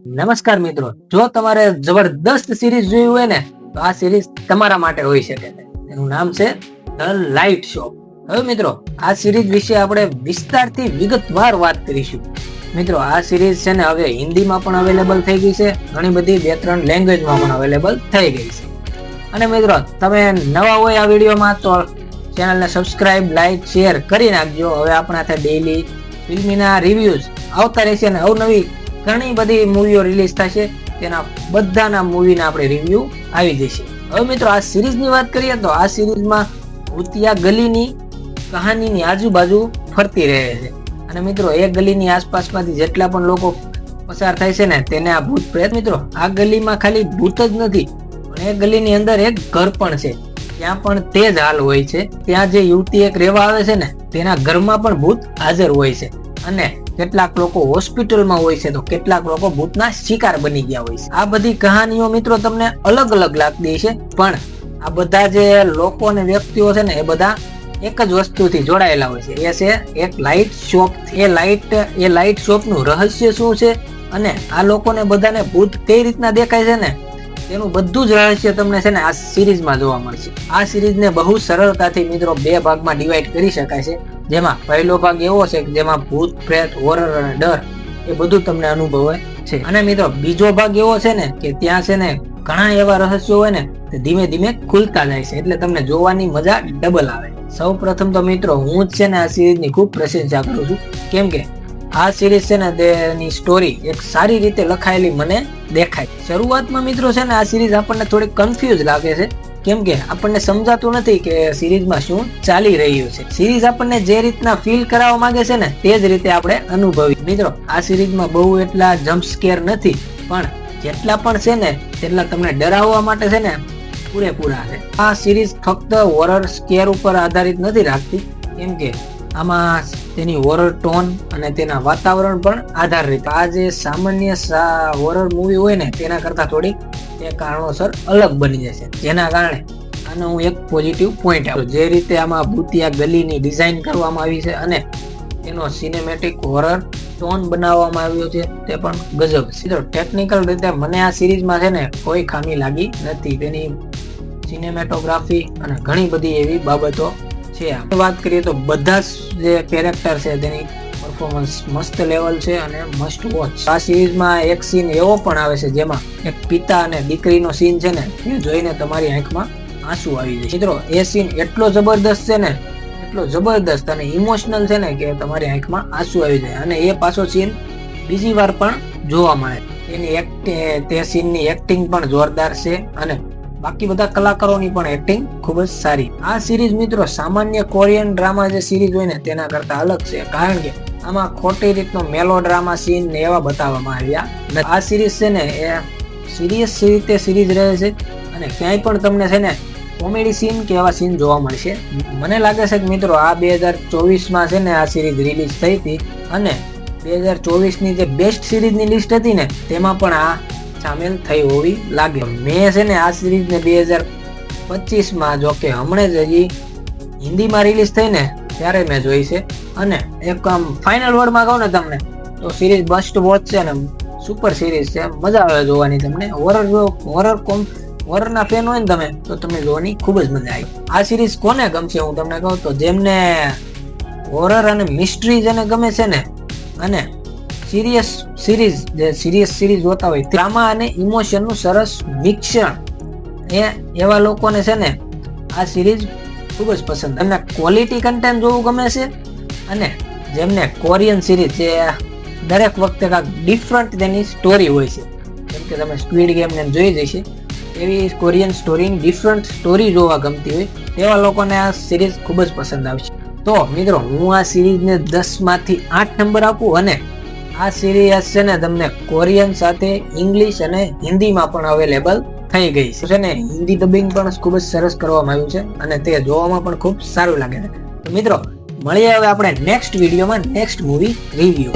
નમસ્કાર મિત્રો, જો તમારે જબરદસ્ત સિરીઝ જોઈ હોય ને તો આ સિરીઝ તમારા માટે હોઈ શકે છે. એનું નામ છે ધ લાઇટ શો. હવે મિત્રો, આ સિરીઝ વિશે આપણે વિસ્તારથી વિગતવાર વાત કરીશું. મિત્રો, આ સિરીઝ છે ને હવે હિન્દીમાં પણ અવેલેબલ થઈ ગઈ છે, ઘણી બધી 2-3 લેંગ્વેજમાં પણ અવેલેબલ થઈ ગઈ છે. અને મિત્રો, તમે નવા હોય આ વિડીયોમાં તો ચેનલને સબસ્ક્રાઇબ, લાઇક, શેર કરી નાખજો. હવે આપણા ડેઈલી ફિલ્મીના રિવ્યુઝ આવતા રહેશે અને અવનવી ઘણી બધી મૂવીઓ રિલીઝ થશે, તેના બધાના મૂવીના આપણે રિવ્યુ આવી જશે. હવે મિત્રો, આ સિરીઝની વાત કરીએ તો આ સિરીઝમાં ભૂતિયા ગલીની કહાનીની આજુબાજુ ફરતી રહે છે. અને મિત્રો, એ ગલીની આસપાસમાંથી જેટલા પણ લોકો પસાર થાય છે ને તેને આ ભૂત પ્રેત. મિત્રો, આ ગલીમાં ખાલી ભૂત જ નથી, પણ એ ગલીની અંદર એક ઘર પણ છે. ત્યાં પણ તે જ હાલ હોય છે. ત્યાં જે યુવતી એક રહેવા આવે છે ને તેના ઘરમાં પણ ભૂત હાજર હોય છે. અને કેટલાક લોકો હોસ્પિટલમાં હોય છે તો કેટલાક લોકો ભૂતના શિકાર બની ગયા હોય છે. આ બધી કહાનીઓ મિત્રો તમને અલગ અલગ લાગતી છે, પણ આ બધા જે લોકો અને વ્યક્તિઓ છે ને એ બધા એક જ વસ્તુથી જોડાયેલા હોય છે. એ છે એક લાઇટ શોપ. એ લાઇટ શોપનું રહસ્ય શું છે અને આ લોકોને બધાને ભૂત કઈ રીતના દેખાય છે ને તેનું બધું જ રહસ્ય તમને છે ને આ સિરીઝમાં જોવા મળશે. આ સિરીઝને બહુ સરળતાથી મિત્રો 2 ભાગમાં ડિવાઈડ કરી શકાય છે. જેમાં પહેલો ભાગ એવો છે કે જેમાં ભૂત, પ્રેત, હોરર અને ડર એ બધું તમને અનુભવે છે. અને મિત્રો, બીજો ભાગ એવો છે ને કે ત્યાં છે ને ઘણા એવા રહસ્યો હોય ને તે ધીમે ધીમે ખુલતા જાય છે, એટલે તમને જોવાની મજા ડબલ આવે. સૌ પ્રથમ તો મિત્રો, હું જ છે ને આ સિરીઝની ખૂબ પ્રશંસા કરું છું, કેમ કે આ સિરીઝ છે ને તેની સ્ટોરી એક સારી રીતે લખાયેલી મને દેખાય. શરૂઆતમાં મિત્રો છે ને આ સિરીઝ આપણને થોડી કન્ફ્યુઝ લાગે છે, કેમ કે આપણને સમજાતું નથી કે સિરીઝમાં શું ચાલી રહ્યું છે. સિરીઝ આપણને જે રીતના ફીલ કરાવવા માંગે છે ને તે જ રીતે આપણે અનુભવી. મિત્રો, આ સિરીઝમાં બહુ એટલા જમ્પ સ્કેર નથી, પણ જેટલા પણ છે ને તેટલા તમને ડરાવવા માટે છે ને પૂરેપૂરા છે. આ સિરીઝ ફક્ત હોરર સ્કેર ઉપર આધારિત નથી રાખતી, કેમ કે આમાં તેની હોરર ટોન અને તેના વાતાવરણ પણ આધારિત. આ જે સામાન્ય હોરર મૂવી હોય ને તેના કરતા થોડીક તે કારણોસર અલગ બની જશે, જેના કારણે આનો હું એક પોઝિટિવ પોઈન્ટ આપું. જે રીતે આમાં ભૂતિયા ગલીની ડિઝાઇન કરવામાં આવી છે અને તેનો સિનેમેટિક હોરર ટોન બનાવવામાં આવ્યો છે તે પણ ગજબ છે. ટેકનિકલ રીતે મને આ સિરીઝમાં છે ને કોઈ ખામી લાગી નથી. તેની સિનેમેટોગ્રાફી અને ઘણી બધી એવી બાબતો છે. વાત કરીએ તો બધા જે કેરેક્ટર છે તેની પરફોર્મન્સ મસ્ત લેવલ છે અને મસ્ટ વોચ. આ સિરીઝમાં એક સીન એવો પણ આવે છે જેમાં એક પિતા અને દીકરીનો સીન છે ને એ જોઈને તમારી આંખમાં આંસુ આવી જાય. મિત્રો, એ સીન એટલો જબરદસ્ત છે ને, એટલો જબરદસ્ત અને ઇમોશનલ છે ને કે તમારી આંખમાં આંસુ આવી જાય. અને એ પાછો સીન બીજી વાર પણ જોવા મળે. તે સીનની એક્ટિંગ પણ જોરદાર છે અને બાકી બધા કલાકારોની પણ એક્ટિંગ ખૂબ જ સારી. આ સિરીઝ મિત્રો સામાન્ય કોરિયન ડ્રામા જે સિરીઝ હોય ને તેના કરતા અલગ છે, કારણ કે આમાં ખોટી રીતનો મેલો ડ્રામા સીન ને એવા બતાવવામાં આવ્યા નથી. આ સિરીઝ છે ને એ સિરિયસ રીતે સિરીઝ રહે છે અને ક્યાંય પણ તમને છે ને કોમેડી સીન કે એવા સીન જોવા મળશે. મને લાગે છે કે મિત્રો આ 2024માં છે ને આ સિરીઝ રિલીઝ થઈ હતી અને 2024ની જે બેસ્ટ સિરીઝની લિસ્ટ હતી ને તેમાં પણ આ સામેલ થઈ હોવી લાગે. મેં છે ને આ સિરીઝને 2025માં જો કે હમણાં જ હજી હિન્દીમાં રિલીઝ થઈ ને ત્યારે મેં જોઈ છે. અને એક આમ ફાઇનલ વર્ડમાં કહું ને તમને તો સિરીઝ મસ્ટ વોચ છે ને સુપર સિરીઝ છે. મજા આવે જોવાની તમને. હોરરના ફેન હોય ને તમે તો તમને જોવાની ખૂબ જ મજા આવી. આ સિરીઝ કોને ગમશે હું તમને કહું તો જેમને હોરર અને મિસ્ટ્રી જેને ગમે છે ને અને સિરિયસ સિરીઝ જોતા હોય, ડ્રામા અને ઇમોશનનું સરસ મિશ્રણ, એવા લોકોને છે ને આ સિરીઝ ખૂબ જ પસંદ. એમને ક્વોલિટી કન્ટેન્ટ જોવું ગમે છે અને જેમને કોરિયન સિરીઝ જે દરેક વખતે કાંઈક ડિફરન્ટ તેની સ્ટોરી હોય છે, જેમ કે તમે સ્ક્વિડ ગેમ ને જોઈ જશે એવી કોરિયન સ્ટોરીની ડિફરન્ટ સ્ટોરી જોવા ગમતી હોય તેવા લોકોને આ સિરીઝ ખૂબ જ પસંદ આવશે. તો મિત્રો, હું આ સિરીઝને 10માંથી 8 નંબર આપું. અને આ સિરીઝ છે ને તમને કોરિયન સાથે ઇંગ્લિશ અને હિન્દીમાં પણ અવેલેબલ થઈ ગઈ છે ને હિન્દી ડબિંગ પણ ખૂબ જ સરસ કરવામાં આવ્યું છે અને તે જોવામાં પણ ખૂબ સારું લાગે છે. મિત્રો, મળીએ હવે આપણે નેક્સ્ટ વિડીયોમાં નેક્સ્ટ મૂવી રિવ્યુ.